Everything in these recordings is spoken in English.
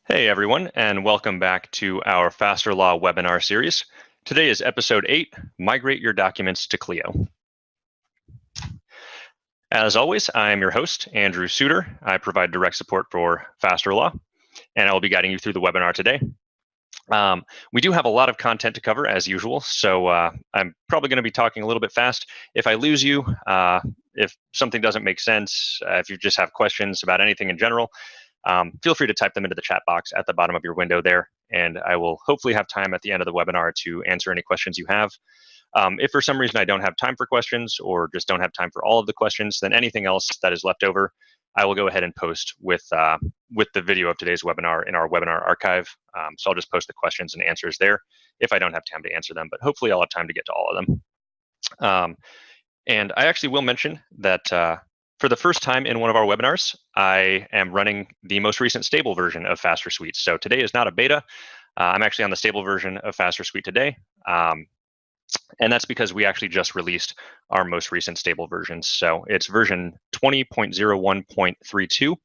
Hey everyone, and welcome back to our Faster Law webinar series. Today is episode 8, Migrate Your Documents to Clio. As always, I am your host, Andrew Suter. I provide direct support for Faster Law, and I will be guiding you through the webinar today. We do have a lot of content to cover as usual, so I'm probably going to be talking a little bit fast. If I lose you, if something doesn't make sense, if you just have questions about anything in general, feel free to type them into the chat box at the bottom of your window there, and I will hopefully have time at the end of the webinar to answer any questions you have. If for some reason I don't have time for questions or just don't have time for all of the questions, then anything else that is left over, I will go ahead and post with the video of today's webinar in our webinar archive. So I'll just post the questions and answers there if I don't have time to answer them, but hopefully I'll have time to get to all of them. And I actually will mention that for the first time in one of our webinars, I am running the most recent stable version of Faster Suite. So today is not a beta. I'm actually on the stable version of Faster Suite today. And that's because we actually just released our most recent stable versions. So it's version 20.01.32.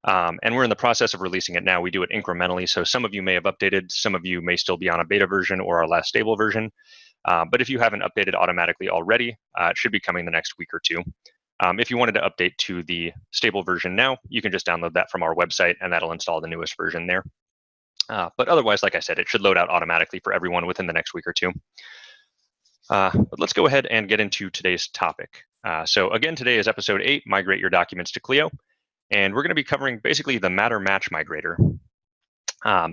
And we're in the process of releasing it now. We do it incrementally. So some of you may have updated, some of you may still be on a beta version or our last stable version. But if you haven't updated automatically already, it should be coming the next week or two. If you wanted to update to the stable version now, you can just download that from our website and that'll install the newest version there. But otherwise, like I said, it should load out automatically for everyone within the next week or two. But let's go ahead and get into today's topic. So again, today is episode 8, Migrate Your Documents to Clio. And we're going to be covering basically the Matter Match Migrator.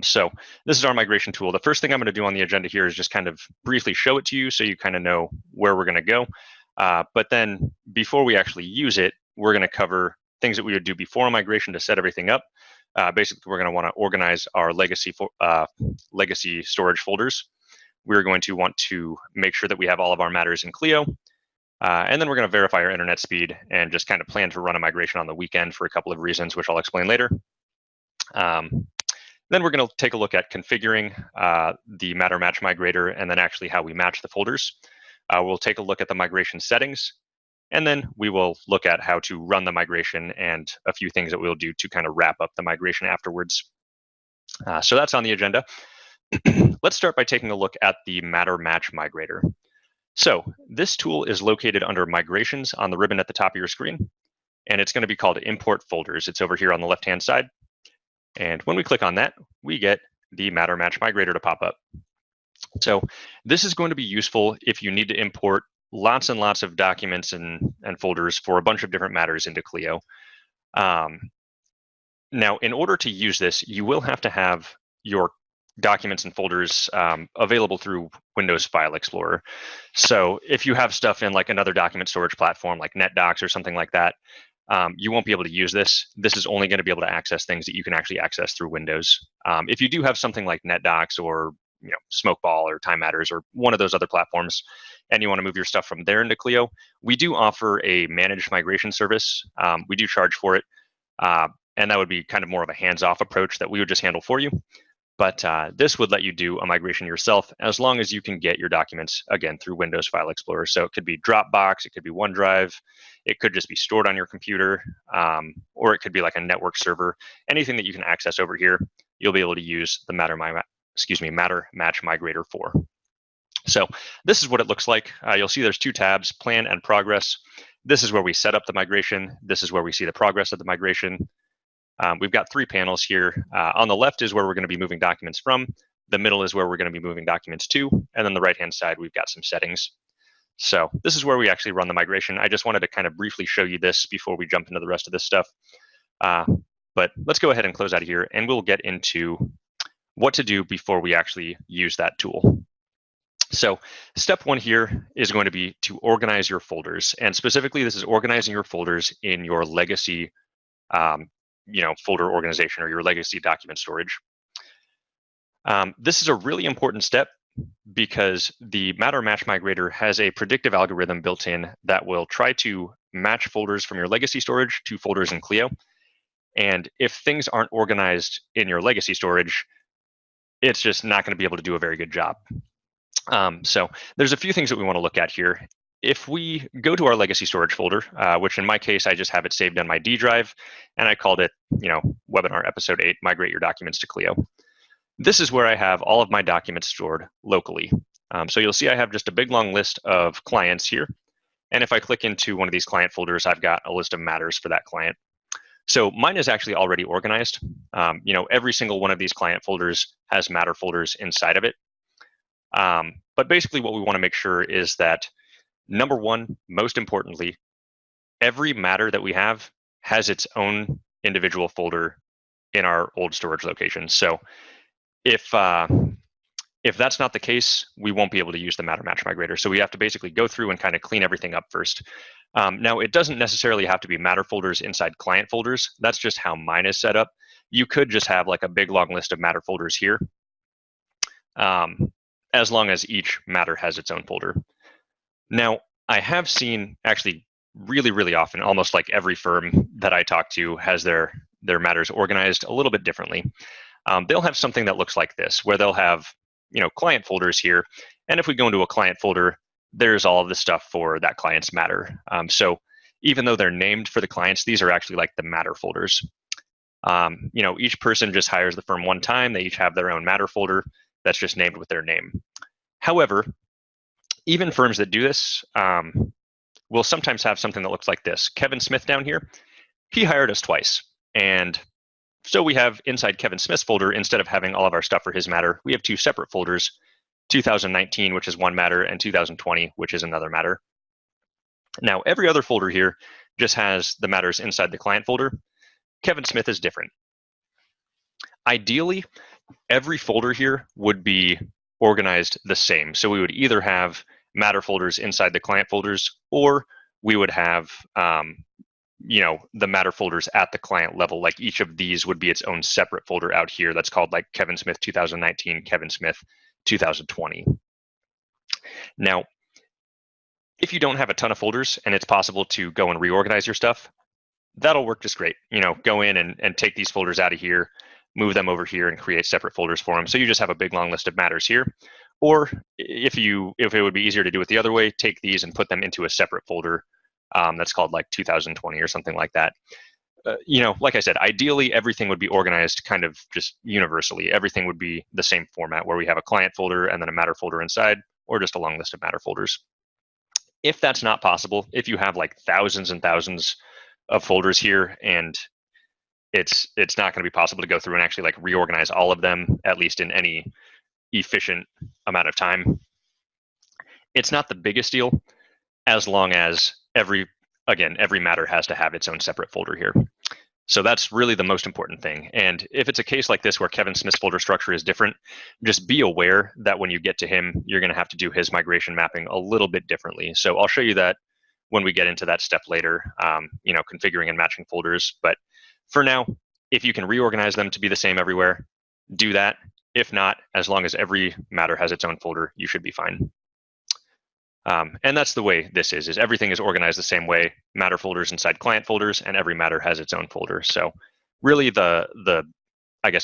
So this is our migration tool. The first thing I'm going to do on the agenda here is just kind of briefly show it to you so you kind of know where we're going to go. But then before we actually use it, we're going to cover things that we would do before a migration to set everything up. Basically, we're going to want to organize our legacy storage folders. We're going to want to make sure that we have all of our matters in Clio. And then we're going to verify our internet speed and just kind of plan to run a migration on the weekend for a couple of reasons, which I'll explain later. Then we're going to take a look at configuring the Matter Match Migrator and then actually how we match the folders. We'll take a look at the migration settings, and then we will look at how to run the migration and a few things that we'll do to kind of wrap up the migration afterwards. So that's on the agenda. Let's start by taking a look at the Matter Match Migrator. So this tool is located under Migrations on the ribbon at the top of your screen, and it's going to be called Import Folders. It's over here on the left-hand side. And when we click on that, we get the Matter Match Migrator to pop up. So this is going to be useful if you need to import lots and lots of documents and folders for a bunch of different matters into Clio. Now, in order to use this, you will have to have your documents and folders available through Windows File Explorer. So if you have stuff in like another document storage platform like NetDocs or something like that, you won't be able to use this. This is only going to be able to access things that you can actually access through Windows. If you do have something like NetDocs or Smokeball or Time Matters or one of those other platforms, and you want to move your stuff from there into Clio, we do offer a managed migration service. We do charge for it, and that would be kind of more of a hands-off approach that we would just handle for you. But this would let you do a migration yourself as long as you can get your documents, again, through Windows File Explorer. So it could be Dropbox, it could be OneDrive, it could just be stored on your computer, or it could be like a network server. Anything that you can access over here, you'll be able to use the Matter Match Migrator for. So this is what it looks like. You'll see there's two tabs, Plan and Progress. This is where we set up the migration. This is where we see the progress of the migration. We've got 3 panels here. On the left is where we're going to be moving documents from. The middle is where we're going to be moving documents to. And then the right-hand side, we've got some settings. So this is where we actually run the migration. I just wanted to kind of briefly show you this before we jump into the rest of this stuff. But let's go ahead and close out of here, and we'll get into what to do before we actually use that tool. So step 1 here is going to be to organize your folders. And specifically, this is organizing your folders in your legacy folder organization or your legacy document storage. This is a really important step because the Matter Match Migrator has a predictive algorithm built in that will try to match folders from your legacy storage to folders in Clio. And if things aren't organized in your legacy storage, it's just not going to be able to do a very good job. So there's a few things that we want to look at here. if we go to our legacy storage folder, which in my case, I just have it saved on my D drive, and I called it, webinar episode 8, migrate your documents to Clio. This is where I have all of my documents stored locally. So you'll see I have just a big long list of clients here. And if I click into one of these client folders, I've got a list of matters for that client. So mine is actually already organized. Every single one of these client folders has matter folders inside of it. But basically what we want to make sure is that, number one, most importantly, every matter that we have has its own individual folder in our old storage location. So if that's not the case, we won't be able to use the matter match migrator. So we have to basically go through and kind of clean everything up first. Now, it doesn't necessarily have to be matter folders inside client folders. That's just how mine is set up. You could just have like a big long list of matter folders here, as long as each matter has its own folder. Now, I have seen actually really, really often, almost like every firm that I talk to has their matters organized a little bit differently. They'll have something that looks like this, where they'll have client folders here. And if we go into a client folder, there's all of the stuff for that client's matter. So even though they're named for the clients, these are actually like the matter folders. Each person just hires the firm one time. They each have their own matter folder that's just named with their name. However, even firms that do this will sometimes have something that looks like this. Kevin Smith down here, he hired us twice. And so we have inside Kevin Smith's folder, instead of having all of our stuff for his matter, we have two separate folders, 2019, which is one matter, and 2020, which is another matter. Now, every other folder here just has the matters inside the client folder. Kevin Smith is different. Ideally, every folder here would be organized the same. So we would either have matter folders inside the client folders, or we would have the matter folders at the client level. Like each of these would be its own separate folder out here that's called like Kevin Smith 2019, Kevin Smith 2020. Now, if you don't have a ton of folders and it's possible to go and reorganize your stuff, that'll work just great. Go in and take these folders out of here, move them over here and create separate folders for them. So you just have a big long list of matters here. Or if it would be easier to do it the other way, take these and put them into a separate folder that's called like 2020 or something like that. Like I said, ideally everything would be organized kind of just universally. Everything would be the same format where we have a client folder and then a matter folder inside, or just a long list of matter folders. If that's not possible, if you have like thousands and thousands of folders here and it's not going to be possible to go through and actually like reorganize all of them, at least in any efficient amount of time, it's not the biggest deal, as long as every matter has to have its own separate folder here. So that's really the most important thing. And if it's a case like this where Kevin Smith's folder structure is different, just be aware that when you get to him, you're going to have to do his migration mapping a little bit differently. So I'll show you that when we get into that step later, configuring and matching folders. But for now, if you can reorganize them to be the same everywhere, do that. If not, as long as every matter has its own folder, you should be fine. And that's the way this is everything is organized the same way, matter folders inside client folders, and every matter has its own folder. So really the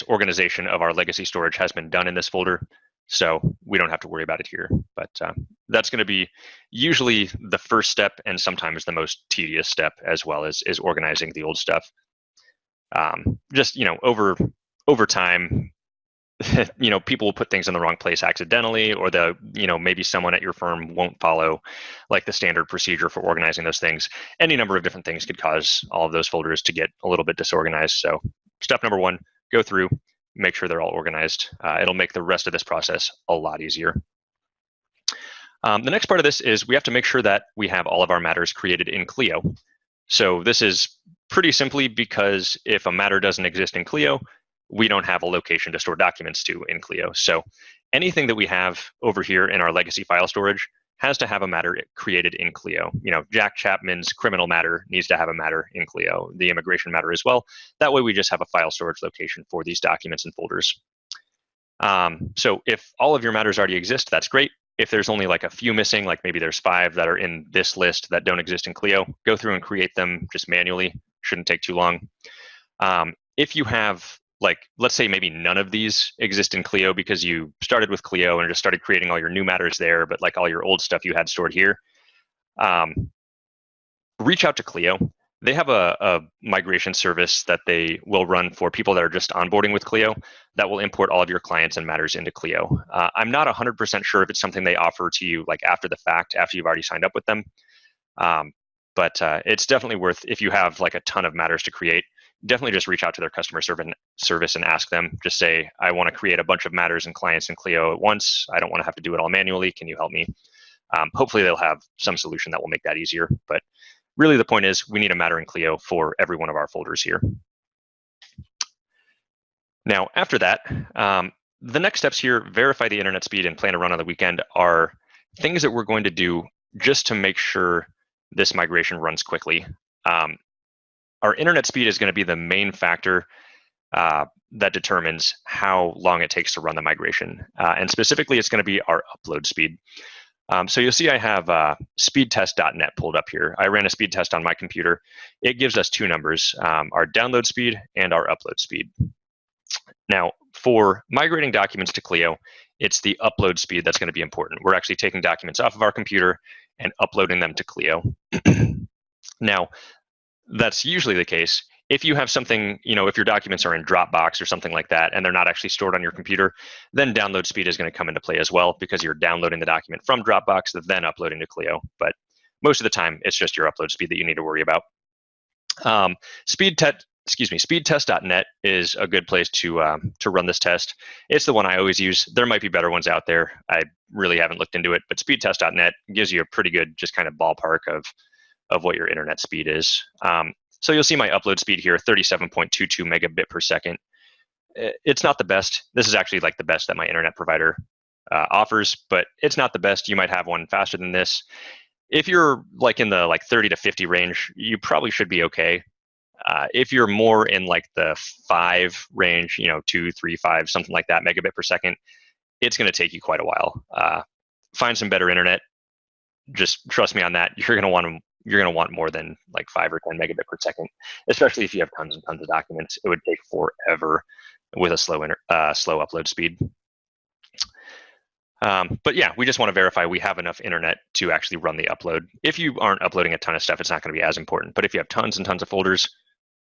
organization of our legacy storage has been done in this folder, so we don't have to worry about it here. But that's going to be usually the first step and sometimes the most tedious step, as well as is organizing the old stuff. Over time, people will put things in the wrong place accidentally, or maybe someone at your firm won't follow like the standard procedure for organizing those things. Any number of different things could cause all of those folders to get a little bit disorganized. So step number one, go through, make sure they're all organized. It'll make the rest of this process a lot easier. The next part of this is we have to make sure that we have all of our matters created in Clio. So this is pretty simply because if a matter doesn't exist in Clio, we don't have a location to store documents to in Clio. So anything that we have over here in our legacy file storage has to have a matter created in Clio. Jack Chapman's criminal matter needs to have a matter in Clio, the immigration matter as well. That way we just have a file storage location for these documents and folders. So if all of your matters already exist, that's great. If there's only like a few missing, like maybe there's 5 that are in this list that don't exist in Clio, go through and create them just manually. Shouldn't take too long. If you have, like, let's say maybe none of these exist in Clio because you started with Clio and just started creating all your new matters there, but like all your old stuff you had stored here, reach out to Clio. They have a migration service that they will run for people that are just onboarding with Clio that will import all of your clients and matters into Clio. I'm not 100% sure if it's something they offer to you like after the fact, after you've already signed up with them. But it's definitely worth, if you have like a ton of matters to create, definitely just reach out to their customer service and ask them. Just say, I want to create a bunch of matters and clients in Clio at once. I don't want to have to do it all manually. Can you help me? Hopefully they'll have some solution that will make that easier. But really the point is we need a matter in Clio for every one of our folders here. Now, after that, the next steps here, verify the internet speed and plan to run on the weekend, are things that we're going to do just to make sure this migration runs quickly. Our internet speed is going to be the main factor that determines how long it takes to run the migration. And specifically, it's going to be our upload speed. So you'll see I have speedtest.net pulled up here. I ran a speed test on my computer. It gives us two numbers, our download speed and our upload speed. Now, for migrating documents to Clio, it's the upload speed that's going to be important. We're actually taking documents off of our computer and uploading them to Clio. Now, that's usually the case. If you have something, if your documents are in Dropbox or something like that, and they're not actually stored on your computer, then download speed is going to come into play as well, because you're downloading the document from Dropbox, then uploading to Clio. But most of the time, it's just your upload speed that you need to worry about. Speedtest.net is a good place to run this test. It's the one I always use. There might be better ones out there. I really haven't looked into it, but speedtest.net gives you a pretty good just kind of ballpark of what your internet speed is. So you'll see my upload speed here, 37.22 megabit per second. It's not the best. This is actually like the best that my internet provider offers, but it's not the best. You might have one faster than this. If you're like in the 30 to 50 range, you probably should be okay. If you're more in like the 5 range, 2, 3, 5, something like that, megabit per second, it's going to take you quite a while. Find some better internet. Just trust me on that. You're going to want more than like 5 or 10 megabit per second, especially if you have tons and tons of documents. It would take forever with a slow upload speed. But yeah, we just want to verify we have enough internet to actually run the upload. If you aren't uploading a ton of stuff, it's not going to be as important. But if you have tons and tons of folders,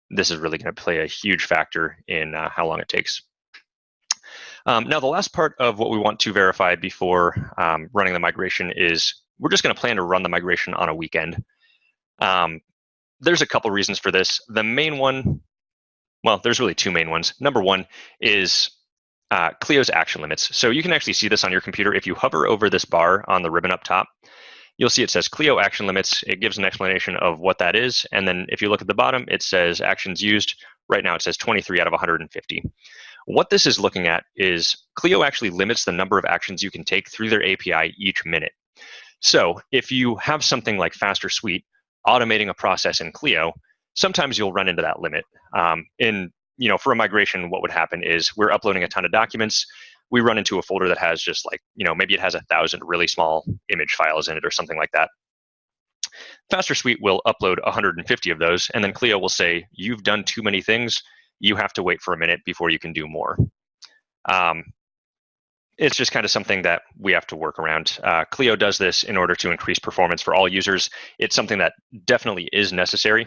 this is really going to play a huge factor in how long it takes. Now, the last part of what we want to verify before running the migration is we're just going to plan to run the migration on a weekend. There's a couple reasons for this. The main one, well, there's really two main ones. Number one is Clio's action limits. So you can actually see this on your computer. If you hover over this bar on the ribbon up top, you'll see it says Clio action limits. It gives an explanation of what that is. And then if you look at the bottom, it says actions used. Right now it says 23 out of 150. What this is looking at is Clio actually limits the number of actions you can take through their API each minute. So if you have something like Fast or Sweet automating a process in Clio, sometimes you'll run into that limit. For a migration, what would happen is we're uploading a ton of documents. We run into a folder that has just like, maybe it has 1,000 really small image files in it or something like that. Fast or Sweet will upload 150 of those, and then Clio will say, you've done too many things. You have to wait for a minute before you can do more. It's just kind of something that we have to work around. Clio does this in order to increase performance for all users. It's something that definitely is necessary,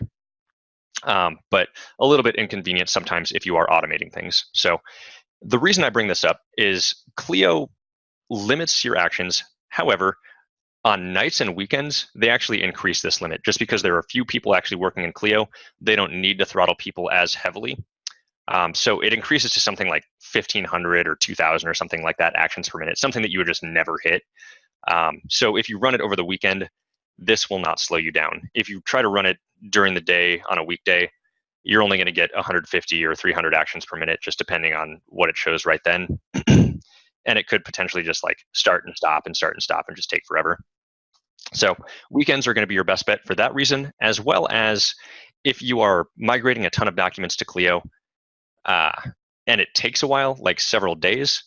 but a little bit inconvenient sometimes if you are automating things. So the reason I bring this up is Clio limits your actions. However, on nights and weekends, they actually increase this limit. Just because there are a few people actually working in Clio, they don't need to throttle people as heavily. So it increases to something like 1,500 or 2,000 or something like that actions per minute, something that you would just never hit. So if you run it over the weekend, this will not slow you down. If you try to run it during the day on a weekday, you're only going to get 150 or 300 actions per minute, just depending on what it shows right then. And it could potentially just like start and stop and just take forever. So weekends are going to be your best bet for that reason, as well as if you are migrating a ton of documents to Clio, and it takes a while, like several days.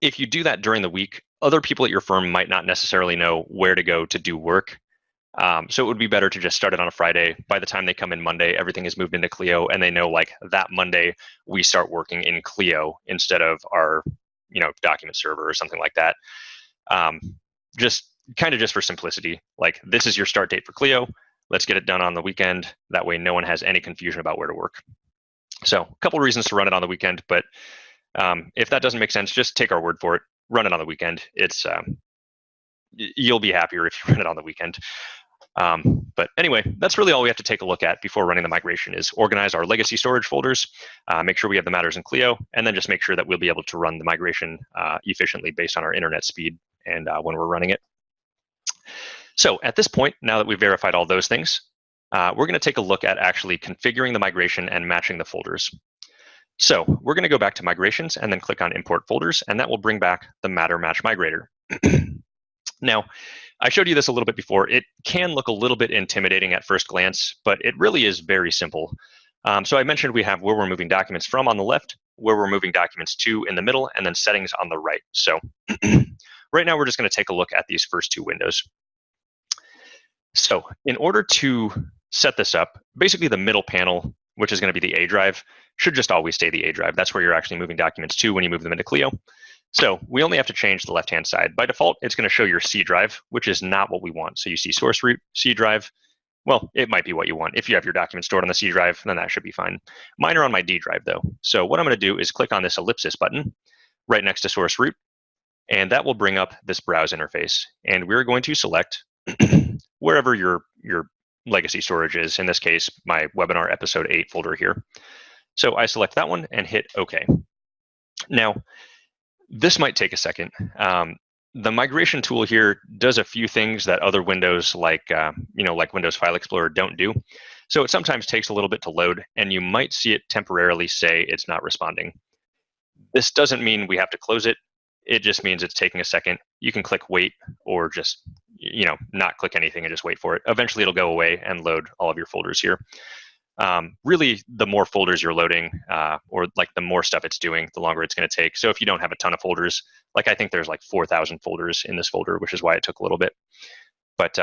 If you do that during the week, other people at your firm might not necessarily know where to go to do work. So it would be better to just start it on a Friday. By the time they come in Monday, everything is moved into Clio, and they know like that Monday we start working in Clio instead of our document server or something like that. Just kind of just for simplicity, like this is your start date for Clio. Let's get it done on the weekend. That way no one has any confusion about where to work. So a couple reasons to run it on the weekend, but if that doesn't make sense, just take our word for it. Run it on the weekend. It's you'll be happier if you run it on the weekend. But anyway, that's really all we have to take a look at before running the migration is organize our legacy storage folders, make sure we have the matters in Clio, and then just make sure that we'll be able to run the migration efficiently based on our internet speed and when we're running it. So at this point, now that we've verified all those things, we're going to take a look at actually configuring the migration and matching the folders. So we're going to go back to migrations and then click on import folders, and that will bring back the matter match migrator. Now, I showed you this a little bit before. It can look a little bit intimidating at first glance, but it really is very simple. So I mentioned we have where we're moving documents from on the left, where we're moving documents to in the middle, and then settings on the right. So right now we're just going to take a look at these first two windows. So in order to set this up, basically the middle panel, which is going to be the A drive, should just always stay the A drive. That's where you're actually moving documents to when you move them into Clio. So we only have to change the left-hand side. By default, it's going to show your C drive, which is not what we want. So you see source root, C drive. Well, it might be what you want. If you have your documents stored on the C drive, then that should be fine. Mine are on my D drive, though. So what I'm going to do is click on this ellipsis button right next to source root, and that will bring up this browse interface. And we're going to select wherever your legacy storage is. In this case, my webinar episode 8 folder here. So I select that one and hit OK. Now, this might take a second. The migration tool here does a few things that other windows like Windows File Explorer don't do. So it sometimes takes a little bit to load, and you might see it temporarily say it's not responding. This doesn't mean we have to close it. It just means it's taking a second. You can click wait or just not click anything and just wait for it. Eventually it'll go away and load all of your folders here. Really, the more folders you're loading, or like the more stuff it's doing, the longer it's going to take. So if you don't have a ton of folders, like I think there's like 4,000 folders in this folder, which is why it took a little bit. But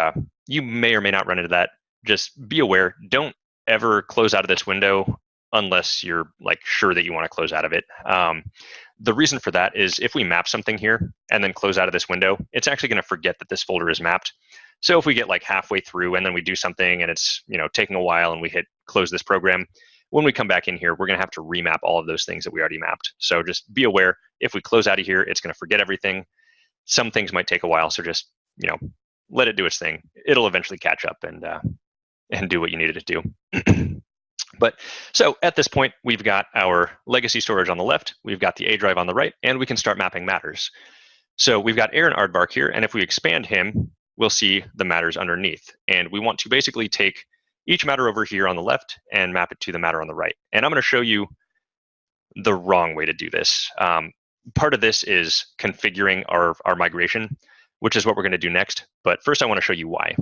you may or may not run into that. Just be aware. Don't ever close out of this window unless you're like sure that you want to close out of it. The reason for that is if we map something here and then close out of this window, it's actually going to forget that this folder is mapped. So if we get like halfway through and then we do something and it's taking a while and we hit close this program, when we come back in here, we're going to have to remap all of those things that we already mapped. So just be aware, if we close out of here, it's going to forget everything. Some things might take a while, so just let it do its thing. It'll eventually catch up and do what you needed it to do. But so at this point, we've got our legacy storage on the left, we've got the A drive on the right, and we can start mapping matters. So we've got Aaron Aardvark here, and if we expand him, we'll see the matters underneath. And we want to basically take each matter over here on the left and map it to the matter on the right. And I'm going to show you the wrong way to do this. Part of this is configuring our migration, which is what we're going to do next. But first, I want to show you why.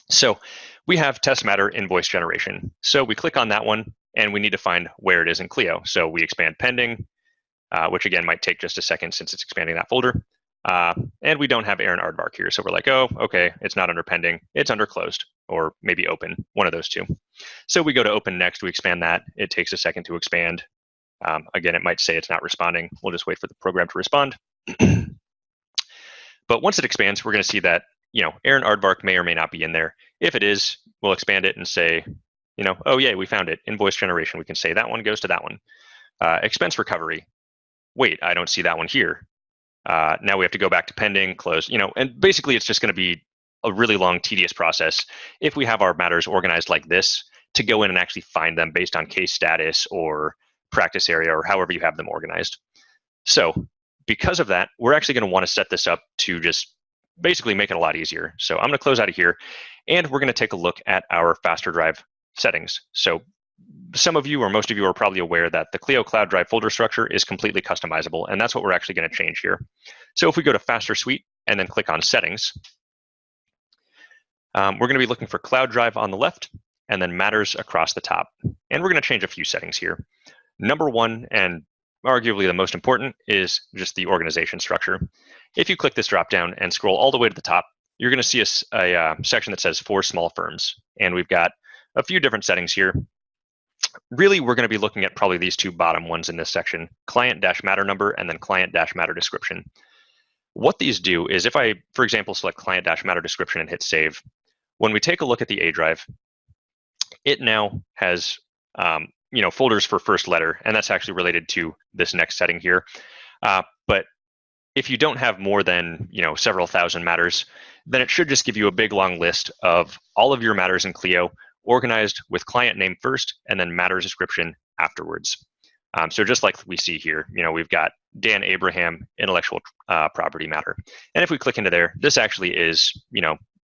So we have test matter invoice generation. So we click on that one, and we need to find where it is in Clio. So we expand pending, which again might take just a second since it's expanding that folder. And we don't have Aaron Aardvark here. So we're like, oh, okay, it's not under pending. It's under closed, or maybe open, one of those two. So we go to open next, we expand that. It takes a second to expand. Again, it might say it's not responding. We'll just wait for the program to respond. But once it expands, we're going to see that Aaron Aardvark may or may not be in there. If it is, we'll expand it and say, oh yeah, we found it. Invoice generation. We can say that one goes to that one. Expense recovery. Wait, I don't see that one here. Now we have to go back to pending, close, and basically it's just going to be a really long, tedious process if we have our matters organized like this to go in and actually find them based on case status or practice area or however you have them organized. So because of that, we're actually going to want to set this up to just basically make it a lot easier. So I'm going to close out of here, and we're going to take a look at our faster drive settings. So some of you or most of you are probably aware that the Clio Cloud Drive folder structure is completely customizable, and that's what we're actually going to change here. So if we go to Faster Suite and then click on Settings, we're going to be looking for Cloud Drive on the left and then Matters across the top. And we're going to change a few settings here. Number one, and arguably the most important, is just the organization structure. If you click this dropdown and scroll all the way to the top, you're going to see a section that says For Small Firms. And we've got a few different settings here. Really, we're going to be looking at probably these two bottom ones in this section, client-matter number and then client-matter description. What these do is if I, for example, select client-matter description and hit save, when we take a look at the A drive, it now has folders for first letter, and that's actually related to this next setting here. But if you don't have more than several thousand matters, then it should just give you a big long list of all of your matters in Clio organized with client name first and then matter description afterwards. So just like we see here, we've got Dan Abraham intellectual property matter. And if we click into there, this actually is,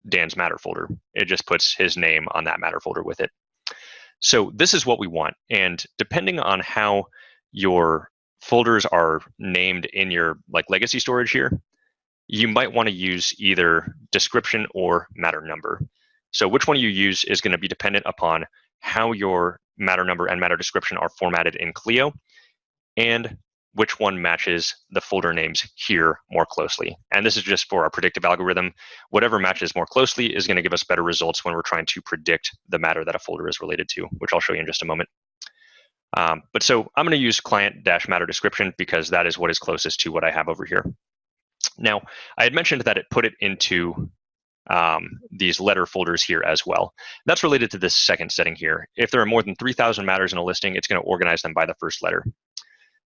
Dan's matter folder. It just puts his name on that matter folder with it. So this is what we want. And depending on how your folders are named in your legacy storage here, you might want to use either description or matter number. So which one you use is going to be dependent upon how your matter number and matter description are formatted in Clio, and which one matches the folder names here more closely. And this is just for our predictive algorithm. Whatever matches more closely is going to give us better results when we're trying to predict the matter that a folder is related to, which I'll show you in just a moment. But so I'm going to use client-matter description because that is what is closest to what I have over here. Now, I had mentioned that it put it into these letter folders here as well. That's related to this second setting here. If there are more than 3,000 matters in a listing, it's going to organize them by the first letter.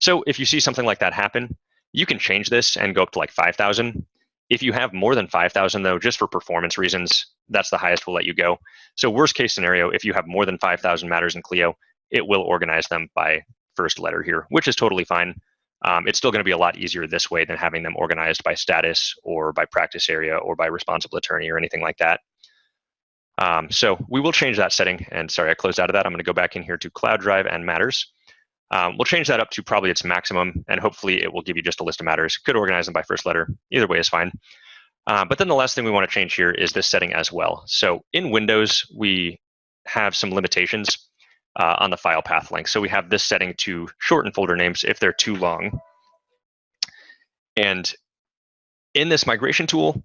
So if you see something like that happen, you can change this and go up to 5,000. If you have more than 5,000 though, just for performance reasons, that's the highest we'll let you go. So worst case scenario, if you have more than 5,000 matters in Clio, it will organize them by first letter here, which is totally fine. It's still going to be a lot easier this way than having them organized by status or by practice area or by responsible attorney or anything like that. So we will change that setting. And sorry, I closed out of that. I'm going to go back in here to Cloud Drive and Matters. We'll change that up to probably its maximum, and hopefully it will give you just a list of matters. Could organize them by first letter. Either way is fine. But then the last thing we want to change here is this setting as well. So in Windows, we have some limitations on the file path length. So we have this setting to shorten folder names if they're too long. And in this migration tool,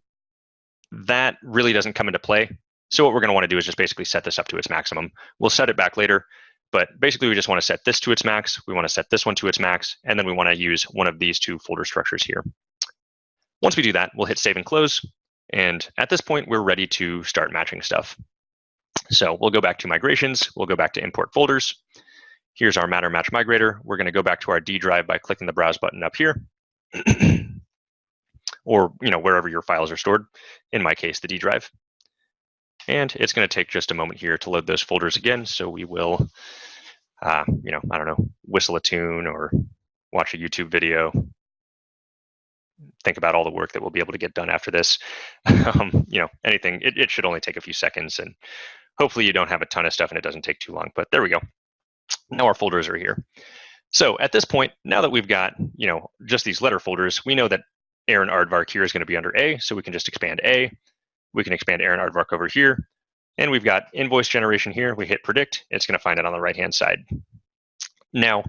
that really doesn't come into play. So what we're going to want to do is just basically set this up to its maximum. We'll set it back later, but basically we just want to set this to its max. We want to set this one to its max, and then we want to use one of these two folder structures here. Once we do that, we'll hit save and close. And at this point, we're ready to start matching stuff. So we'll go back to migrations. We'll go back to import folders. Here's our matter match migrator. We're going to go back to our D drive by clicking the browse button up here. Or wherever your files are stored, in my case, the D drive. And it's going to take just a moment here to load those folders again. So we will, I don't know, whistle a tune or watch a YouTube video. Think about all the work that we'll be able to get done after this. Anything, it should only take a few seconds, and hopefully you don't have a ton of stuff and it doesn't take too long, but there we go. Now our folders are here. So at this point, now that we've got, just these letter folders, we know that Aaron Aardvark here is going to be under A, so we can just expand A. We can expand Aaron Aardvark over here, and we've got invoice generation here. We hit predict, it's going to find it on the right-hand side. Now,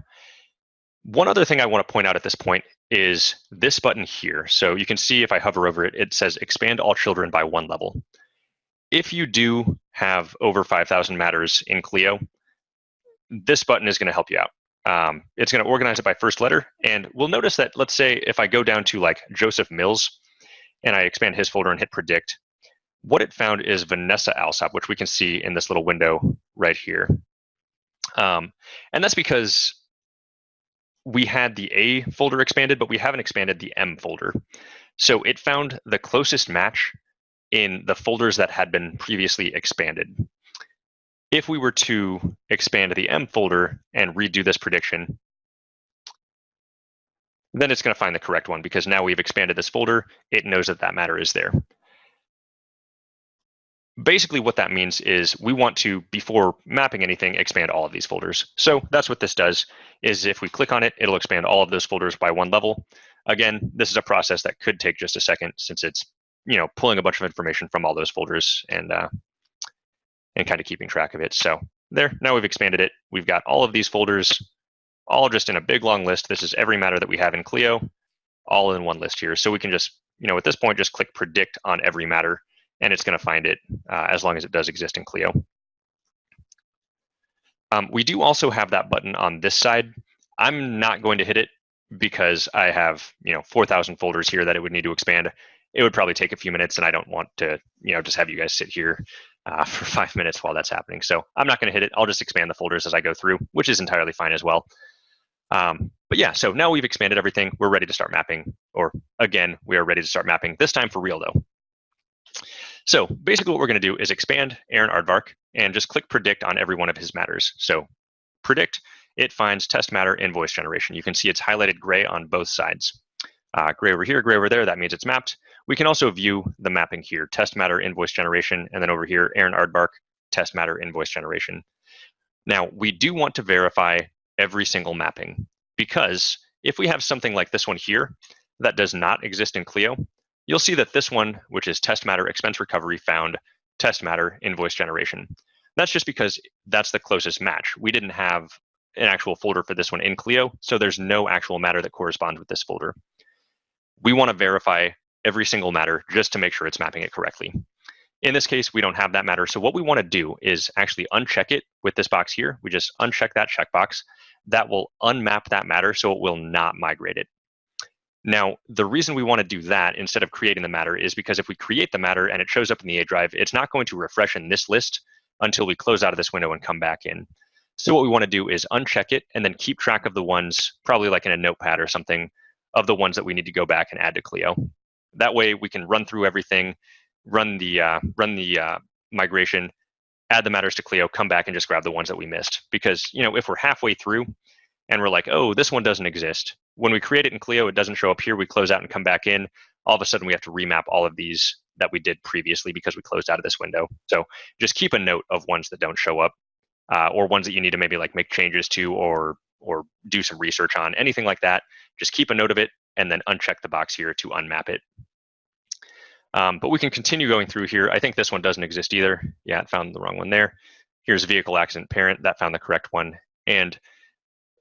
one other thing I want to point out at this point is this button here. So you can see if I hover over it, it says expand all children by 1 level. If you do have over 5,000 matters in Clio, this button is going to help you out. It's going to organize it by first letter. And we'll notice that, let's say, if I go down to Joseph Mills and I expand his folder and hit predict, what it found is Vanessa Alsop, which we can see in this little window right here. And that's because we had the A folder expanded, but we haven't expanded the M folder. So it found the closest match in the folders that had been previously expanded. If we were to expand the M folder and redo this prediction, then it's going to find the correct one because now we've expanded this folder. It knows that that matter is there. Basically, what that means is we want to, before mapping anything, expand all of these folders. So that's what this does, is if we click on it, it'll expand all of those folders by 1 level. Again, this is a process that could take just a second since it's, pulling a bunch of information from all those folders and kind of keeping track of it. So there, now we've expanded it. We've got all of these folders, all just in a big long list. This is every matter that we have in Clio, all in one list here. So we can just, at this point, just click predict on every matter, and it's going to find it as long as it does exist in Clio. We do also have that button on this side. I'm not going to hit it because I have 4,000 folders here that it would need to expand. It would probably take a few minutes, and I don't want to just have you guys sit here for 5 minutes while that's happening. So I'm not going to hit it. I'll just expand the folders as I go through, which is entirely fine as well. But yeah, so now we've expanded everything. We're ready to start mapping, or again, we are ready to start mapping, this time for real though. So basically what we're going to do is expand Aaron Aardvark and just click predict on every one of his matters. So predict, it finds test matter invoice generation. You can see it's highlighted gray on both sides. Gray over here, gray over there, that means it's mapped. We can also view the mapping here, test matter invoice generation, and then over here, Aaron Aardvark, test matter invoice generation. Now, we do want to verify every single mapping, because if we have something like this one here that does not exist in Clio, you'll see that this one, which is test matter expense recovery, found test matter invoice generation. That's just because that's the closest match. We didn't have an actual folder for this one in Clio, so there's no actual matter that corresponds with this folder. We want to verify every single matter just to make sure it's mapping it correctly. In this case, we don't have that matter. So what we want to do is actually uncheck it with this box here. We just uncheck that checkbox. That will unmap that matter, so it will not migrate it. Now, the reason we want to do that instead of creating the matter is because if we create the matter and it shows up in the A drive, it's not going to refresh in this list until we close out of this window and come back in. So what we want to do is uncheck it and then keep track of the ones, probably like in a notepad or something, of the ones that we need to go back and add to Clio. That way we can run through everything, run the migration, add the matters to Clio, come back and just grab the ones that we missed. Because if we're halfway through and we're like, oh, this one doesn't exist. When we create it in Clio, it doesn't show up here. We close out and come back in. All of a sudden, we have to remap all of these that we did previously because we closed out of this window. So just keep a note of ones that don't show up, or ones that you need to maybe like make changes to or do some research on, anything like that. Just keep a note of it and then uncheck the box here to unmap it. But we can continue going through here. I think this one doesn't exist either. Yeah, it found the wrong one there. Here's vehicle accident parent. That found the correct one. And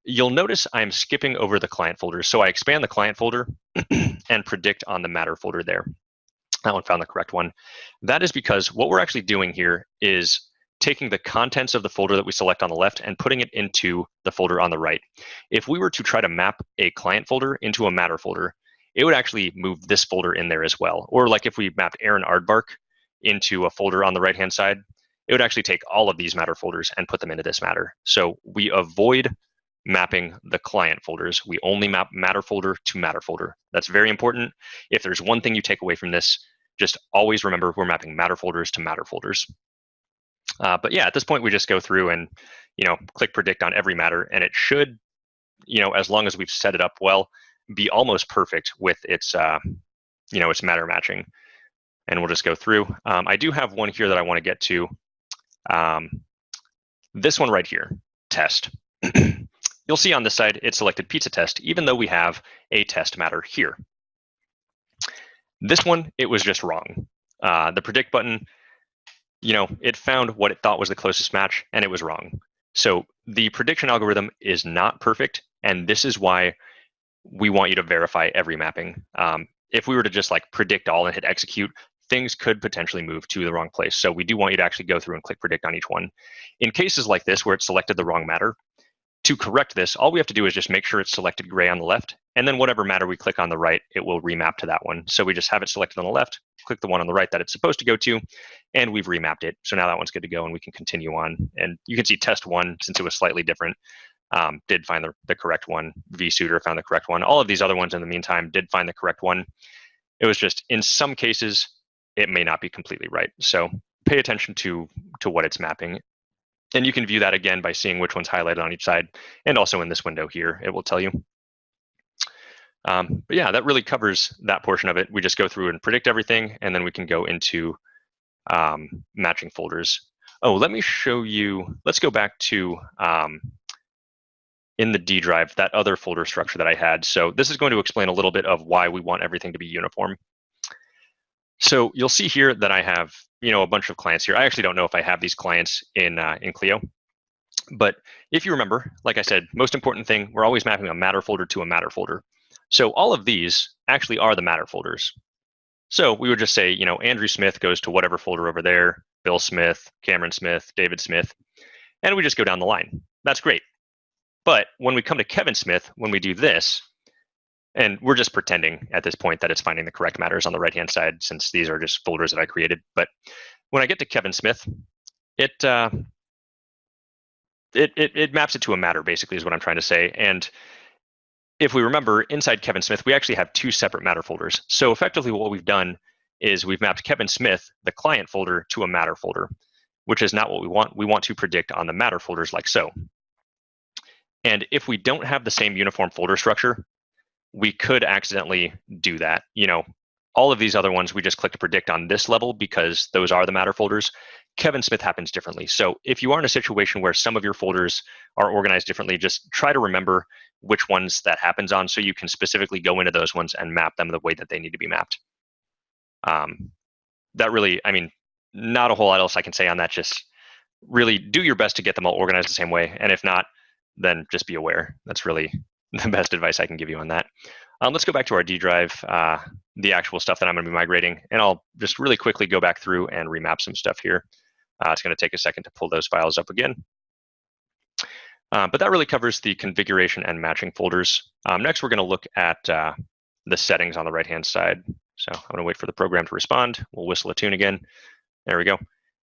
you'll notice I'm skipping over the client folder. So I expand the client folder and predict on the matter folder there. That one found the correct one. That is because what we're actually doing here is taking the contents of the folder that we select on the left and putting it into the folder on the right. If we were to try to map a client folder into a matter folder, it would actually move this folder in there as well. Or like if we mapped Aaron Aardvark into a folder on the right-hand side, it would actually take all of these matter folders and put them into this matter. So we avoid mapping the client folders. We only map matter folder to matter folder. That's very important. If there's one thing you take away from this, just always remember we're mapping matter folders to matter folders. But yeah, at this point, we just go through and click predict on every matter, and it should, as long as we've set it up well, be almost perfect with its its matter matching. And we'll just go through. I do have one here that I want to get to. This one right here, test. You'll see on this side, it selected pizza test, even though we have a test matter here. This one, it was just wrong. The predict button, it found what it thought was the closest match, and it was wrong. So the prediction algorithm is not perfect, and this is why we want you to verify every mapping. If we were to just like predict all and hit execute, things could potentially move to the wrong place. So we do want you to actually go through and click predict on each one. In cases like this, where it selected the wrong matter, to correct this, all we have to do is just make sure it's selected gray on the left, and then whatever matter we click on the right, it will remap to that one. So we just have it selected on the left, click the one on the right that it's supposed to go to, and we've remapped it. So now that one's good to go, and we can continue on. And you can see test one, since it was slightly different, did find the correct one. vSuitor found the correct one. All of these other ones in the meantime did find the correct one. It was just, in some cases, it may not be completely right. So pay attention to what it's mapping. And you can view that again by seeing which one's highlighted on each side. And also in this window here, it will tell you. But yeah, that really covers that portion of it. We just go through and predict everything, and then we can go into matching folders. Oh, let me show you. Let's go back to in the D drive, that other folder structure that I had. So this is going to explain a little bit of why we want everything to be uniform. So you'll see here that I have a bunch of clients here. I actually don't know if I have these clients in Clio. But if you remember, like I said, most important thing, we're always mapping a matter folder to a matter folder. So all of these actually are the matter folders. So we would just say, Andrew Smith goes to whatever folder over there, Bill Smith, Cameron Smith, David Smith, and we just go down the line. That's great. But when we come to Kevin Smith, when we do this, And we're just pretending at this point that it's finding the correct matters on the right-hand side, since these are just folders that I created. But when I get to Kevin Smith, it maps it to a matter, basically, is what I'm trying to say. And if we remember, inside Kevin Smith, we actually have two separate matter folders. So effectively, what we've done is we've mapped Kevin Smith, the client folder, to a matter folder, which is not what we want. We want to predict on the matter folders like so. And if we don't have the same uniform folder structure, we could accidentally do that. All of these other ones, we just click to predict on this level because those are the matter folders. Kevin Smith happens differently. So if you are in a situation where some of your folders are organized differently, just try to remember which ones that happens on so you can specifically go into those ones and map them the way that they need to be mapped. That really, not a whole lot else I can say on that. Just really do your best to get them all organized the same way. And if not, then just be aware. That's really the best advice I can give you on that. Let's go back to our D drive, the actual stuff that I'm going to be migrating, and I'll just really quickly go back through and remap some stuff here. It's going to take a second to pull those files up again. But that really covers the configuration and matching folders. Next, we're going to look at the settings on the right-hand side. So I'm going to wait for the program to respond. We'll whistle a tune again. There we go.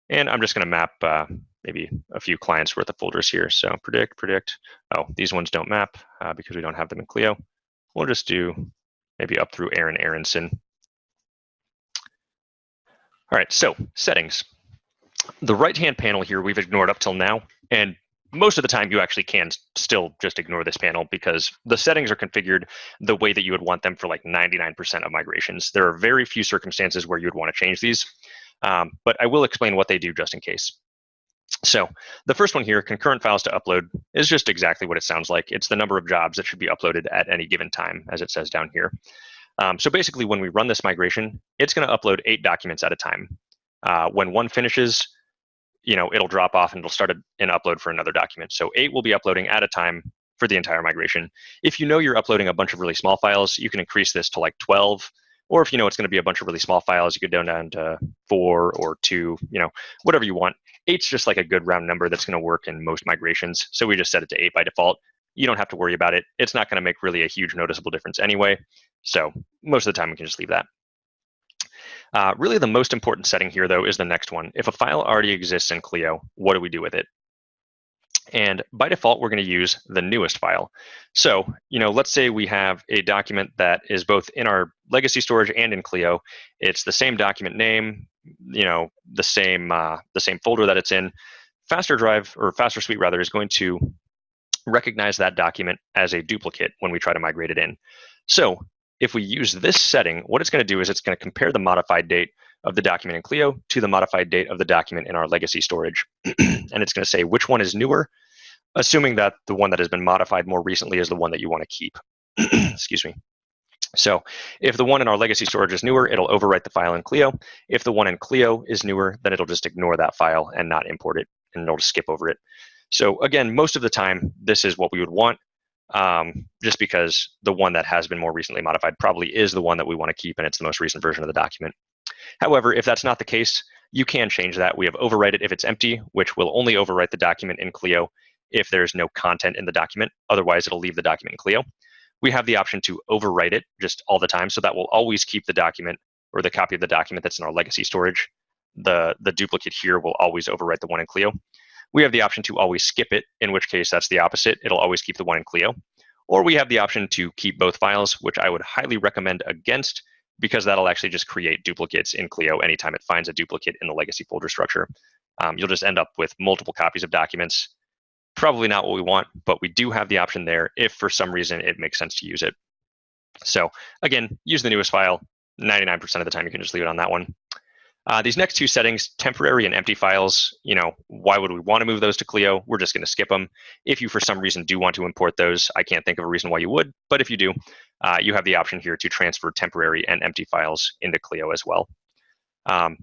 And I'm just going to map maybe a few clients worth of folders here. So predict. Oh, these ones don't map because we don't have them in Clio. We'll just do maybe up through Aaron Aronson. All right, so settings. The right-hand panel here we've ignored up till now, and most of the time you actually can still just ignore this panel because the settings are configured the way that you would want them for like 99% of migrations. There are very few circumstances where you would want to change these, but I will explain what they do just in case. So the first one here, concurrent files to upload, is just exactly what it sounds like. It's the number of jobs that should be uploaded at any given time, as it says down here. So basically, when we run this migration, it's going to upload 8 documents at a time. When one finishes, it'll drop off and it'll start an upload for another document. So 8 will be uploading at a time for the entire migration. If you know you're uploading a bunch of really small files, you can increase this to like 12. Or if you know it's going to be a bunch of really small files, you could go down to 4 or 2, whatever you want. 8's just like a good round number that's going to work in most migrations. So we just set it to 8 by default. You don't have to worry about it. It's not going to make really a huge noticeable difference anyway. So most of the time we can just leave that. Really the most important setting here though is the next one. If a file already exists in Clio, what do we do with it? And by default, we're going to use the newest file. So, let's say we have a document that is both in our legacy storage and in Clio. It's the same document name, the same folder that it's in. Faster Suite rather is going to recognize that document as a duplicate when we try to migrate it in. So if we use this setting, what it's going to do is it's going to compare the modified date of the document in Clio to the modified date of the document in our legacy storage. And it's going to say which one is newer, assuming that the one that has been modified more recently is the one that you want to keep. Excuse me. So if the one in our legacy storage is newer, it'll overwrite the file in Clio. If the one in Clio is newer, then it'll just ignore that file and not import it, and it'll just skip over it. So again, most of the time, this is what we would want, just because the one that has been more recently modified probably is the one that we want to keep, and it's the most recent version of the document. However, if that's not the case, you can change that. We have overwrite it if it's empty, which will only overwrite the document in Clio if there's no content in the document. Otherwise, it'll leave the document in Clio. We have the option to overwrite it just all the time, so that will always keep the document or the copy of the document that's in our legacy storage. The duplicate here will always overwrite the one in Clio. We have the option to always skip it, in which case that's the opposite. It'll always keep the one in Clio. Or we have the option to keep both files, which I would highly recommend against, because that'll actually just create duplicates in Clio anytime it finds a duplicate in the legacy folder structure. You'll just end up with multiple copies of documents. Probably not what we want, but we do have the option there if for some reason it makes sense to use it. So again, use the newest file. 99% of the time you can just leave it on that one. These next two settings, temporary and empty files, why would we want to move those to Clio? We're just going to skip them. If you for some reason do want to import those, I can't think of a reason why you would, but if you do, you have the option here to transfer temporary and empty files into Clio as well.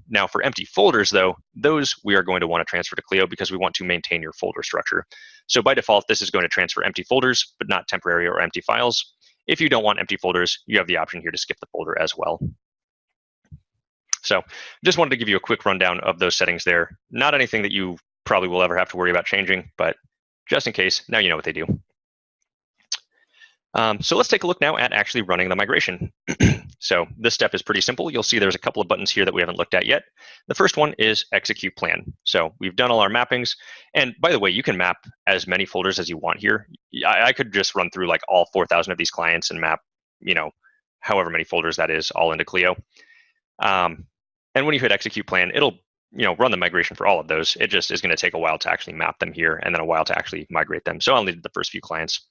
Now for empty folders though, those we are going to want to transfer to Clio because we want to maintain your folder structure. So by default, this is going to transfer empty folders, but not temporary or empty files. If you don't want empty folders, you have the option here to skip the folder as well. So just wanted to give you a quick rundown of those settings there. Not anything that you probably will ever have to worry about changing, but just in case, now you know what they do. So let's take a look now at actually running the migration. So this step is pretty simple. You'll see there's a couple of buttons here that we haven't looked at yet. The first one is execute plan. So we've done all our mappings. And by the way, you can map as many folders as you want here. I could just run through like all 4,000 of these clients and map, however many folders that is all into Clio. And when you hit execute plan, it'll run the migration for all of those. It just is going to take a while to actually map them here and then a while to actually migrate them. So I only did the first few clients.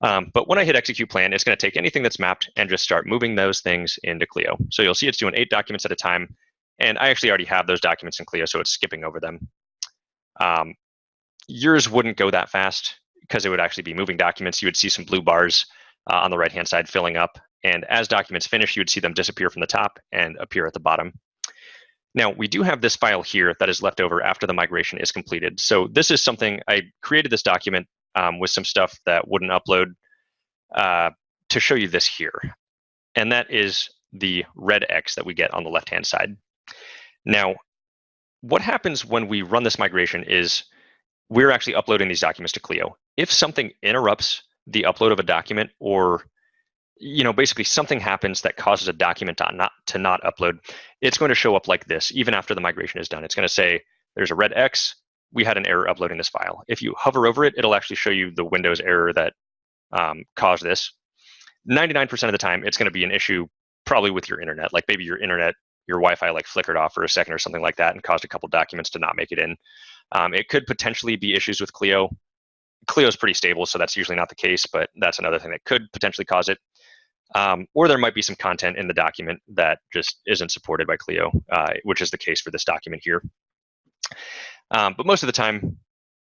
But when I hit execute plan, it's going to take anything that's mapped and just start moving those things into Clio. So you'll see it's doing 8 documents at a time. And I actually already have those documents in Clio, so it's skipping over them. Yours wouldn't go that fast because it would actually be moving documents. You would see some blue bars on the right-hand side filling up. And as documents finish, you would see them disappear from the top and appear at the bottom. Now, we do have this file here that is left over after the migration is completed. So this is something, I created this document with some stuff that wouldn't upload to show you this here. And that is the red X that we get on the left-hand side. Now, what happens when we run this migration is we're actually uploading these documents to Clio. If something interrupts the upload of a document, or basically something happens that causes a document to not upload, it's going to show up like this even after the migration is done. It's going to say there's a red X. We had an error uploading this file. If you hover over it, it'll actually show you the Windows error that caused this. 99% of the time, it's going to be an issue probably with your internet. Like maybe your internet, your Wi-Fi like flickered off for a second or something like that and caused a couple documents to not make it in. It could potentially be issues with Clio. Clio is pretty stable, so that's usually not the case, but that's another thing that could potentially cause it. Or there might be some content in the document that just isn't supported by Clio, which is the case for this document here. But most of the time,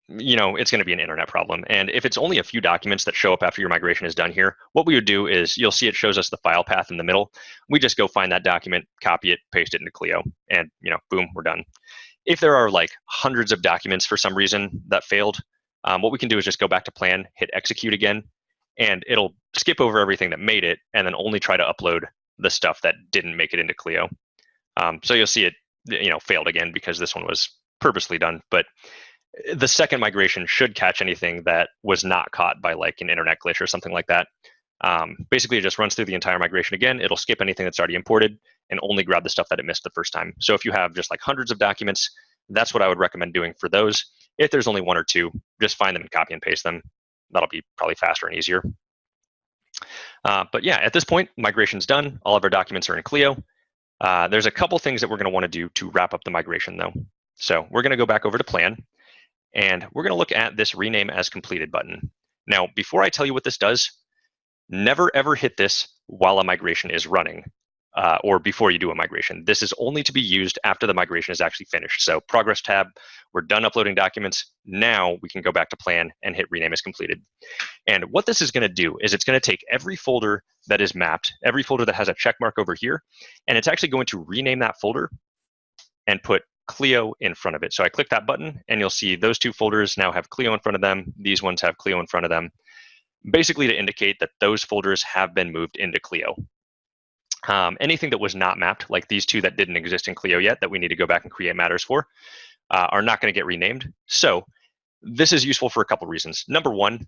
it's going to be an internet problem. And if it's only a few documents that show up after your migration is done here, what we would do is you'll see it shows us the file path in the middle. We just go find that document, copy it, paste it into Clio, and boom, we're done. If there are like hundreds of documents for some reason that failed, what we can do is just go back to plan, hit execute again, and it'll skip over everything that made it and then only try to upload the stuff that didn't make it into Clio. So you'll see it failed again because this one was purposely done. But the second migration should catch anything that was not caught by like an internet glitch or something like that. Basically, it just runs through the entire migration again. It'll skip anything that's already imported and only grab the stuff that it missed the first time. So if you have just like hundreds of documents, that's what I would recommend doing for those. If there's only 1 or 2, just find them and copy and paste them. That'll be probably faster and easier. But yeah, at this point, migration's done. All of our documents are in Clio. There's a couple things that we're going to want to do to wrap up the migration, though. So we're going to go back over to plan, and we're going to look at this rename as completed button. Now, before I tell you what this does, never ever hit this while a migration is running or before you do a migration. This is only to be used after the migration is actually finished. So progress tab, we're done uploading documents. Now we can go back to plan and hit rename as completed. And what this is going to do is it's going to take every folder that is mapped, every folder that has a check mark over here, and it's actually going to rename that folder and put Clio in front of it. So I click that button and you'll see those 2 folders now have Clio in front of them. These ones have Clio in front of them, basically to indicate that those folders have been moved into Clio. Anything that was not mapped, like these 2 that didn't exist in Clio yet that we need to go back and create matters for, are not going to get renamed. So this is useful for a couple reasons. Number one,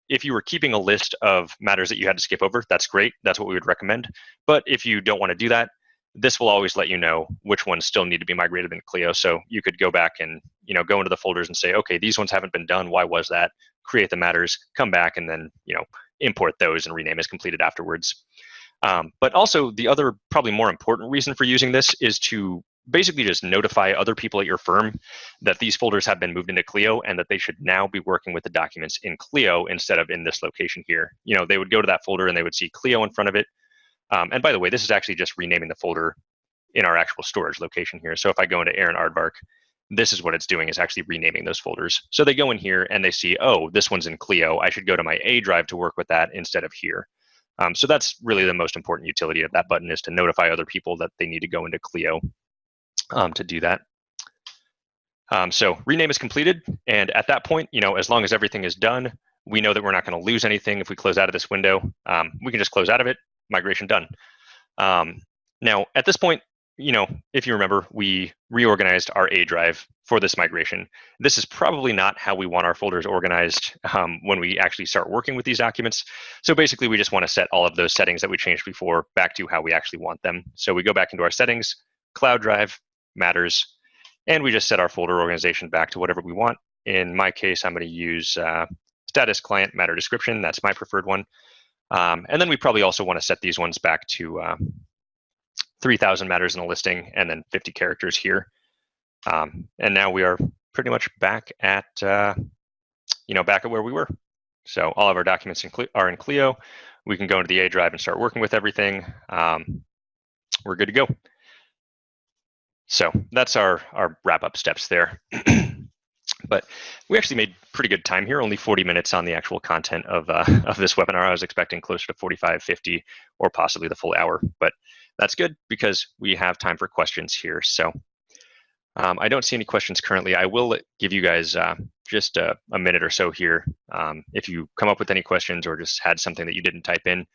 if you were keeping a list of matters that you had to skip over, that's great. That's what we would recommend. But if you don't want to do that, this will always let you know which ones still need to be migrated in Clio. So you could go back and go into the folders and say, okay, these ones haven't been done. Why was that? Create the matters, come back, and then import those and rename as completed afterwards. But also the other probably more important reason for using this is to basically just notify other people at your firm that these folders have been moved into Clio and that they should now be working with the documents in Clio instead of in this location here. They would go to that folder and they would see Clio in front of it. And by the way, this is actually just renaming the folder in our actual storage location here. So if I go into Aaron Aardvark, this is what it's doing, is actually renaming those folders. So they go in here and they see, oh, this one's in Clio. I should go to my A drive to work with that instead of here. So that's really the most important utility of that button, is to notify other people that they need to go into Clio to do that. So rename is completed. And at that point, as long as everything is done, we know that we're not going to lose anything if we close out of this window. We can just close out of it. Migration done. Now, at this point, if you remember, we reorganized our A drive for this migration. This is probably not how we want our folders organized when we actually start working with these documents. So basically, we just want to set all of those settings that we changed before back to how we actually want them. So we go back into our settings, cloud drive, matters, and we just set our folder organization back to whatever we want. In my case, I'm going to use status client matter description. That's my preferred one. And then we probably also want to set these ones back to 3,000 matters in a listing and then 50 characters here. And now we are pretty much back at back at where we were. So all of our documents are in Clio. We can go into the A drive and start working with everything. We're good to go. So that's our wrap-up steps there. But we actually made pretty good time here, only 40 minutes on the actual content of this webinar. I was expecting closer to 45, 50, or possibly the full hour. But that's good because we have time for questions here. So I don't see any questions currently. I will give you guys just a minute or so here. If you come up with any questions or just had something that you didn't type in,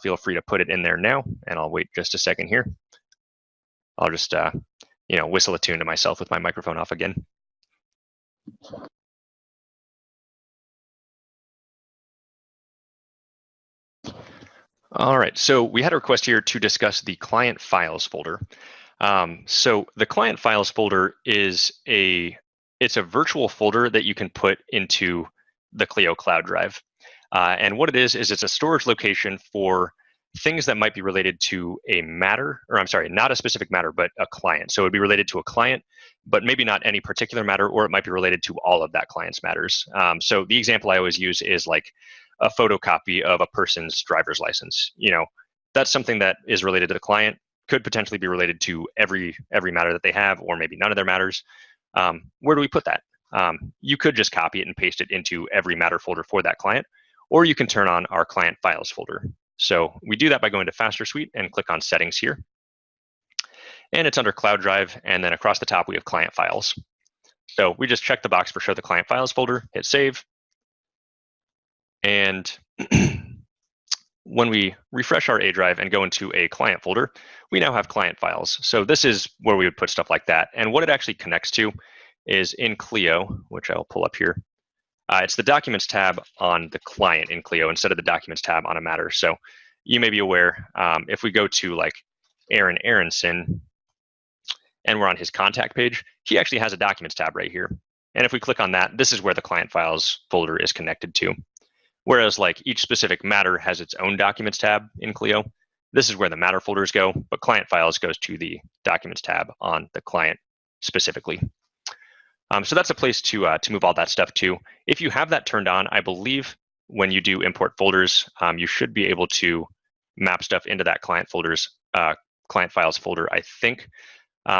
feel free to put it in there now, and I'll wait just a second here. I'll just whistle a tune to myself with my microphone off again. All right, so we had a request here to discuss the client files folder. So the client files folder is it's a virtual folder that you can put into the Clio cloud drive. And what it is it's a storage location for things that might be related to a matter, or I'm sorry, not a specific matter, but a client. So it would be related to a client, but maybe not any particular matter, or it might be related to all of that client's matters. So the example I always use is like a photocopy of a person's driver's license. That's something that is related to the client, could potentially be related to every matter that they have, or maybe none of their matters. Where do we put that? You could just copy it and paste it into every matter folder for that client, or you can turn on our client files folder. So we do that by going to Faster Suite and click on Settings here. And it's under Cloud Drive, and then across the top we have Client Files. So we just check the box for Show the Client Files folder, hit Save. And when we refresh our A drive and go into a client folder, we now have client files. So this is where we would put stuff like that. And what it actually connects to is in Clio, which I'll pull up here. It's the Documents tab on the client in Clio instead of the Documents tab on a matter. So you may be aware, if we go to like Aaron Aronson and we're on his contact page, he actually has a Documents tab right here. And if we click on that, this is where the client files folder is connected to. Whereas like each specific matter has its own Documents tab in Clio, this is where the matter folders go, but client files goes to the Documents tab on the client specifically. So that's a place to move all that stuff to. If you have that turned on, I believe when you do import folders, you should be able to map stuff into that client files folder, I think.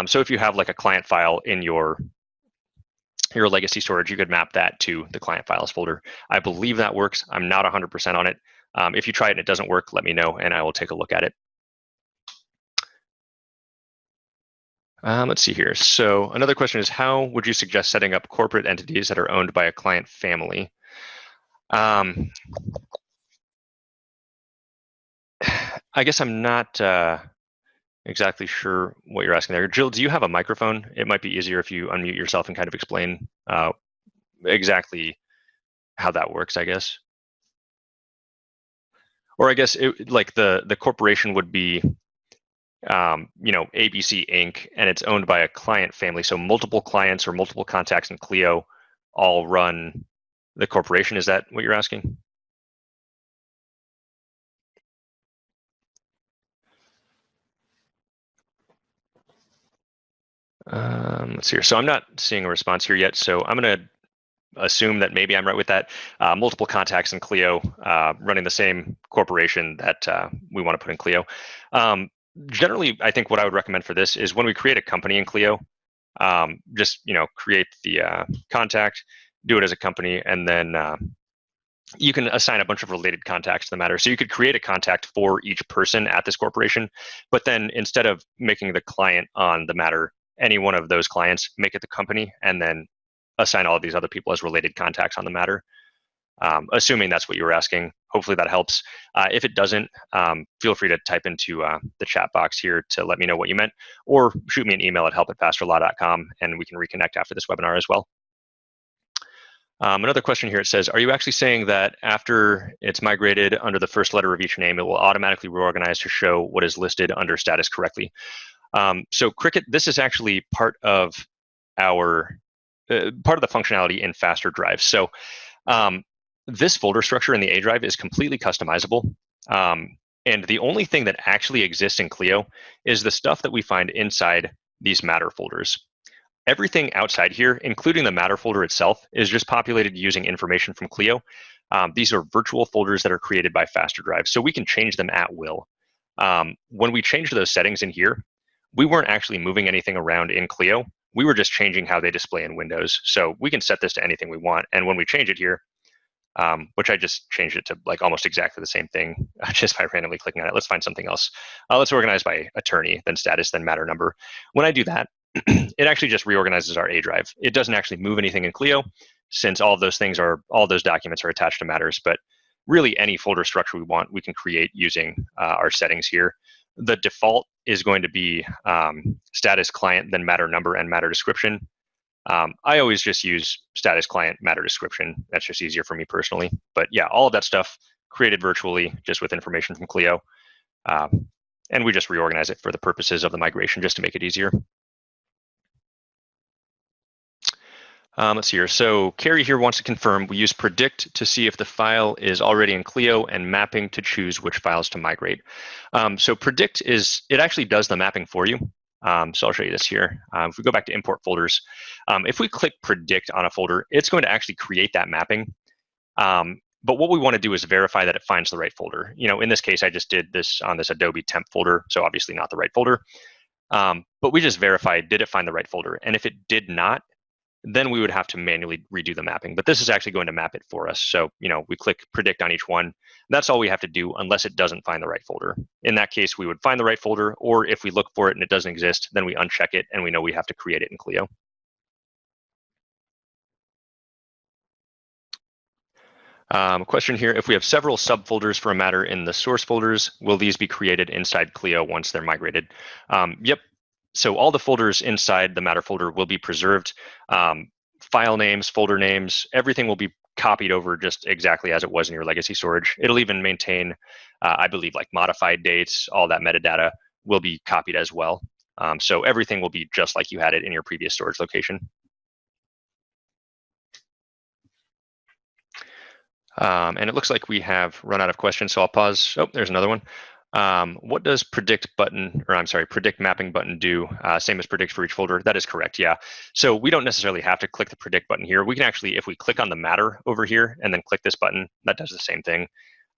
So if you have like a client file in your legacy storage, you could map that to the client files folder. I believe that works. I'm not 100% on it. If you try it and it doesn't work, let me know and I will take a look at it. Let's see here. So another question is, how would you suggest setting up corporate entities that are owned by a client family? I guess I'm not exactly sure what you're asking there. Jill, do you have a microphone? It might be easier if you unmute yourself and kind of explain exactly how that works, I guess. Or I guess like the corporation would be ABC Inc., and it's owned by a client family. So multiple clients or multiple contacts in Clio all run the corporation. Is that what you're asking? Let's see here. So I'm not seeing a response here yet. So I'm going to assume that maybe I'm right with that. Multiple contacts in Clio running the same corporation that we want to put in Clio. Generally, I think what I would recommend for this is when we create a company in Clio, just create the contact, do it as a company, and then you can assign a bunch of related contacts to the matter. So you could create a contact for each person at this corporation, but then instead of making the client on the matter any one of those clients, make it the company, and then assign all of these other people as related contacts on the matter. Assuming that's what you were asking. hopefully that helps. If it doesn't, feel free to type into the chat box here to let me know what you meant, or shoot me an email at help@fasterlaw.com, and we can reconnect after this webinar as well. Another question here, it says, are you actually saying that after it's migrated under the first letter of each name, it will automatically reorganize to show what is listed under status correctly? So Cricket, this is actually part of our part of the functionality in faster drives. So this folder structure in the A drive is completely customizable. And the only thing that actually exists in Clio is the stuff that we find inside these matter folders. Everything outside here, including the matter folder itself, is just populated using information from Clio. These are virtual folders that are created by faster drives, so we can change them at will. When we changed those settings in here, we weren't actually moving anything around in Clio. We were just changing how they display in Windows. So we can set this to anything we want. And when we change it here, which I just changed it to like almost exactly the same thing just by randomly clicking on it. Let's find something else. Let's organize by attorney, then status, then matter number. When I do that, it actually just reorganizes our A drive. It doesn't actually move anything in Clio, since all those documents are attached to matters. But really, any folder structure we want, we can create using our settings here. The default is going to be status client, then matter number and matter description. I always just use status client, matter description. That's just easier for me personally. But yeah, all of that stuff created virtually, just with information from Clio. And we just reorganize it for the purposes of the migration, just to make it easier. Let's see here. So Carrie here wants to confirm we use predict to see if the file is already in Clio, and mapping to choose which files to migrate. So predict it actually does the mapping for you. So I'll show you this here. If we go back to import folders, if we click predict on a folder, it's going to actually create that mapping. But what we want to do is verify that it finds the right folder. In this case, I just did this on this Adobe temp folder, so obviously not the right folder. But we just verified, did it find the right folder? And if it did not, then we would have to manually redo the mapping. But this is actually going to map it for us. So, we click predict on each one. That's all we have to do unless it doesn't find the right folder. In that case, we would find the right folder, or if we look for it and it doesn't exist, then we uncheck it and we know we have to create it in Clio. Question here, if we have several subfolders for a matter in the source folders, will these be created inside Clio once they're migrated? Yep. So all the folders inside the matter folder will be preserved. File names, folder names, everything will be copied over just exactly as it was in your legacy storage. It'll even maintain, I believe, like modified dates, all that metadata will be copied as well. So everything will be just like you had it in your previous storage location. And it looks like we have run out of questions, so I'll pause. Oh, there's another one. What does predict mapping button do? Same as predict for each folder. That is correct, yeah. So we don't necessarily have to click the predict button here. We can actually, if we click on the matter over here and then click this button, that does the same thing.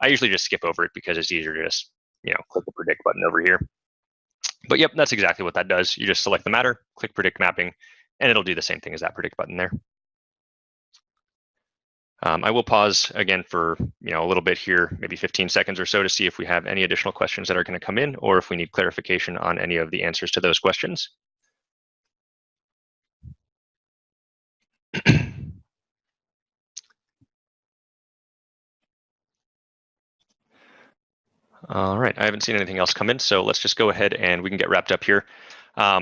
I usually just skip over it because it's easier to just, click the predict button over here. But yep, that's exactly what that does. You just select the matter, click predict mapping, and it'll do the same thing as that predict button there. I will pause again for a little bit here, maybe 15 seconds or so, to see if we have any additional questions that are going to come in, or if we need clarification on any of the answers to those questions. All right, I haven't seen anything else come in, so let's just go ahead and we can get wrapped up here. A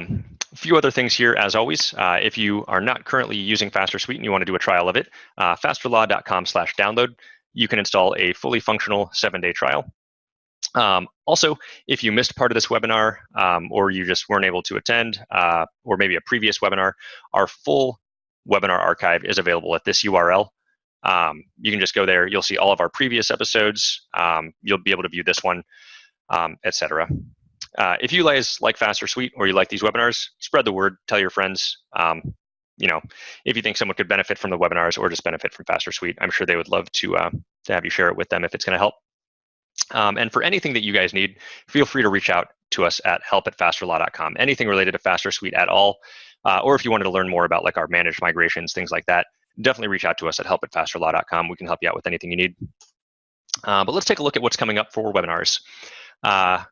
few other things here, as always. If you are not currently using Faster Suite and you want to do a trial of it, fasterlaw.com/download, you can install a fully functional 7-day trial. Also, if you missed part of this webinar, or you just weren't able to attend, or maybe a previous webinar, our full webinar archive is available at this URL. You can just go there. You'll see all of our previous episodes. You'll be able to view this one, etc. If you guys like Faster Suite, or you like these webinars, spread the word, tell your friends. If you think someone could benefit from the webinars or just benefit from Faster Suite, I'm sure they would love to have you share it with them if it's going to help. And for anything that you guys need, feel free to reach out to us at help@fasterlaw.com. Anything related to Faster Suite at all, or if you wanted to learn more about like our managed migrations, things like that, definitely reach out to us at help@fasterlaw.com. We can help you out with anything you need. But let's take a look at what's coming up for webinars.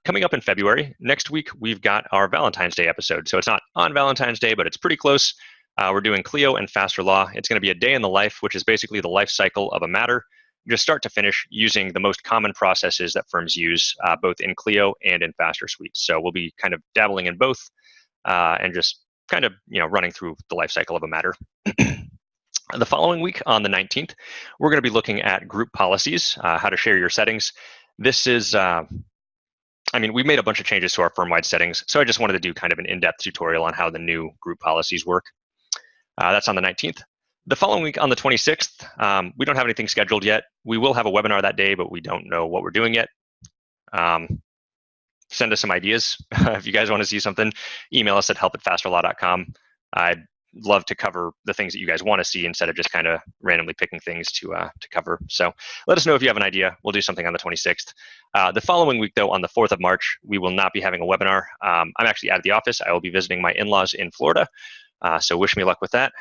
Coming up in February, next week, we've got our Valentine's Day episode. So it's not on Valentine's Day, but it's pretty close. We're doing Clio and Faster Law. It's going to be a day in the life, which is basically the life cycle of a matter. just start to finish, using the most common processes that firms use, both in Clio and in Faster Suite. So we'll be kind of dabbling in both and just kind of running through the life cycle of a matter. The following week, on the 19th, we're going to be looking at group policies, how to share your settings. This is, we made a bunch of changes to our firm-wide settings, so I just wanted to do kind of an in-depth tutorial on how the new group policies work. That's on the 19th. The following week, on the 26th, we don't have anything scheduled yet. We will have a webinar that day, but we don't know what we're doing yet. Send us some ideas. If you guys want to see something, email us at help@fasterlaw.com. I'd love to cover the things that you guys want to see instead of just kind of randomly picking things to cover. So let us know if you have an idea. We'll do something on the 26th. The following week, though, on the 4th of March, we will not be having a webinar. I'm actually out of the office. I will be visiting my in-laws in Florida. So wish me luck with that.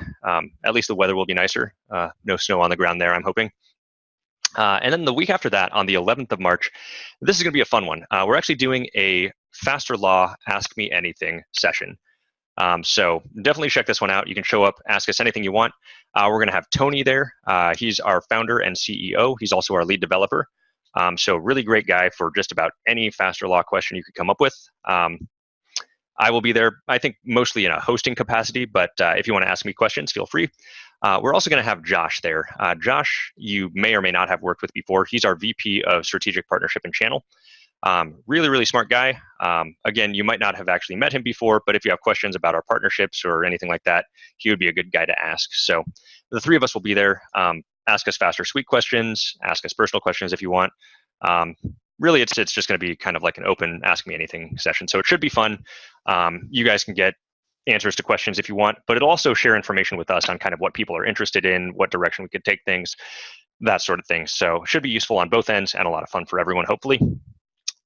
At least the weather will be nicer. No snow on the ground there, I'm hoping. And then the week after that, on the 11th of March, this is going to be a fun one. We're actually doing a Faster Law Ask Me Anything session. So definitely check this one out. You can show up, ask us anything you want. We're going to have Tony there. He's our founder and CEO. He's also our lead developer. So really great guy for just about any Faster Law question you could come up with. I will be there, I think, mostly in a hosting capacity, but if you want to ask me questions, feel free. We're also going to have Josh there. Josh, you may or may not have worked with before. He's our VP of Strategic Partnership and Channel. Really, really smart guy. Again, you might not have actually met him before, but if you have questions about our partnerships or anything like that, he would be a good guy to ask. So the three of us will be there. Ask us Faster Suite questions, ask us personal questions if you want. Really, it's just going to be kind of like an open Ask Me Anything session. So it should be fun. You guys can get answers to questions if you want, but it'll also share information with us on kind of what people are interested in, what direction we could take things, that sort of thing. So it should be useful on both ends and a lot of fun for everyone, hopefully.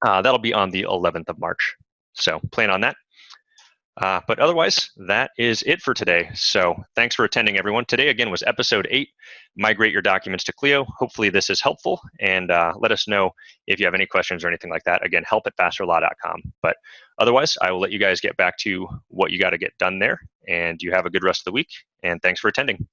That'll be on the 11th of March. So plan on that. But otherwise, that is it for today. So thanks for attending, everyone. Today, again, was episode 8, Migrate Your Documents to Clio. Hopefully this is helpful, and let us know if you have any questions or anything like that. Again, help@fasterlaw.com. But otherwise, I will let you guys get back to what you got to get done there, and you have a good rest of the week, and thanks for attending.